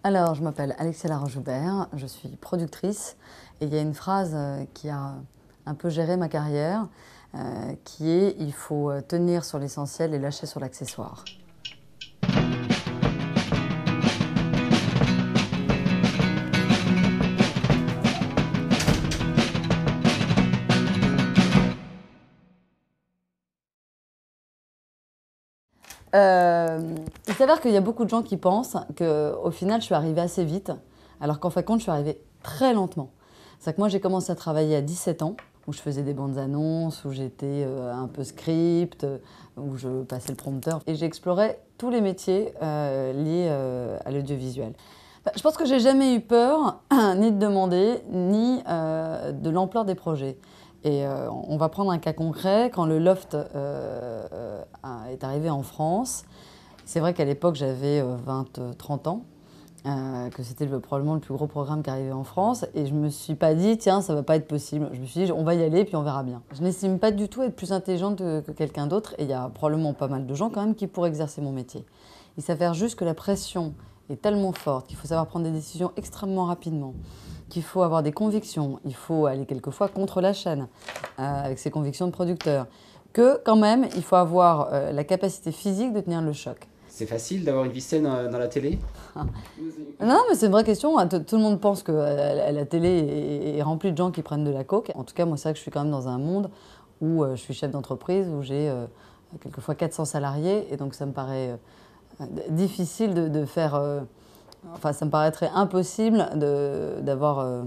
Alors, je m'appelle Alexia Laroche-Joubert, je suis productrice et il y a une phrase qui a un peu géré ma carrière qui est « il faut tenir sur l'essentiel et lâcher sur l'accessoire ». Il s'avère qu'il y a beaucoup de gens qui pensent qu'au final, je suis arrivée assez vite, alors qu'en fin de compte, je suis arrivée très lentement. C'est que moi, j'ai commencé à travailler à 17 ans, où je faisais des bandes annonces, où j'étais un peu script, où je passais le prompteur. Et j'explorais tous les métiers liés à l'audiovisuel. Je pense que j'ai jamais eu peur, ni de demander, ni de l'ampleur des projets. Et on va prendre un cas concret. Quand le Loft est arrivé en France, c'est vrai qu'à l'époque, j'avais 30 ans, que c'était probablement le plus gros programme qui arrivait en France. Et je ne me suis pas dit, tiens, ça ne va pas être possible. Je me suis dit, on va y aller, puis on verra bien. Je n'estime pas du tout être plus intelligente que quelqu'un d'autre. Et il y a probablement pas mal de gens quand même qui pourraient exercer mon métier. Il s'avère juste que la pression est tellement forte qu'il faut savoir prendre des décisions extrêmement rapidement, qu'il faut avoir des convictions, il faut aller quelquefois contre la chaîne avec ses convictions de producteur, que quand même, il faut avoir la capacité physique de tenir le choc. C'est facile d'avoir une vie saine dans la télé? Non, mais c'est une vraie question. Tout le monde pense que la télé est remplie de gens qui prennent de la coke. En tout cas, moi, c'est vrai que je suis quand même dans un monde où je suis chef d'entreprise, où j'ai quelquefois 400 salariés, et donc ça me paraît difficile de faire... Enfin, ça me paraîtrait impossible d'avoir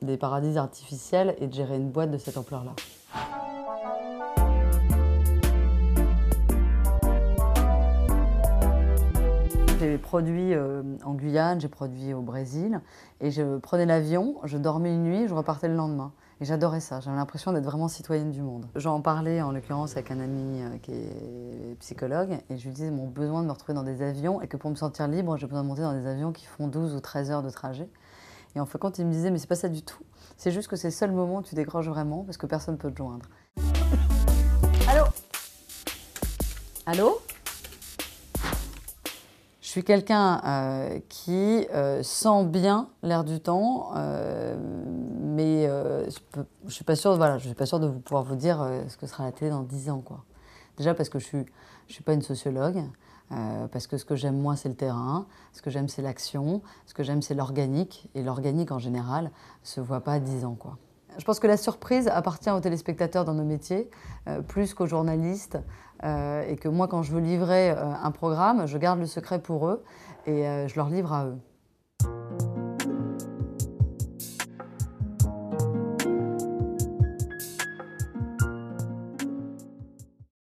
des paradis artificiels et de gérer une boîte de cette ampleur-là. J'ai produit en Guyane, j'ai produit au Brésil, et je prenais l'avion, je dormais une nuit, je repartais le lendemain. Et j'adorais ça, j'avais l'impression d'être vraiment citoyenne du monde. J'en parlais en l'occurrence avec un ami qui est psychologue, et je lui disais mon besoin de me retrouver dans des avions, et que pour me sentir libre, j'ai besoin de monter dans des avions qui font 12 ou 13 heures de trajet. Et en fin de compte, il me disait, mais c'est pas ça du tout. C'est juste que c'est le seul moment où tu décroches vraiment, parce que personne ne peut te joindre. Allô? Allô? Je suis quelqu'un qui sent bien l'air du temps, mais je suis pas sûre, voilà, je suis pas sûre de pouvoir vous dire ce que sera la télé dans 10 ans, quoi. Déjà parce que je suis pas une sociologue, parce que ce que j'aime moi c'est le terrain, ce que j'aime c'est l'action, ce que j'aime c'est l'organique, et l'organique en général se voit pas à 10 ans, quoi. Je pense que la surprise appartient aux téléspectateurs dans nos métiers, plus qu'aux journalistes, et que moi, quand je veux livrer un programme, je garde le secret pour eux et je leur livre à eux.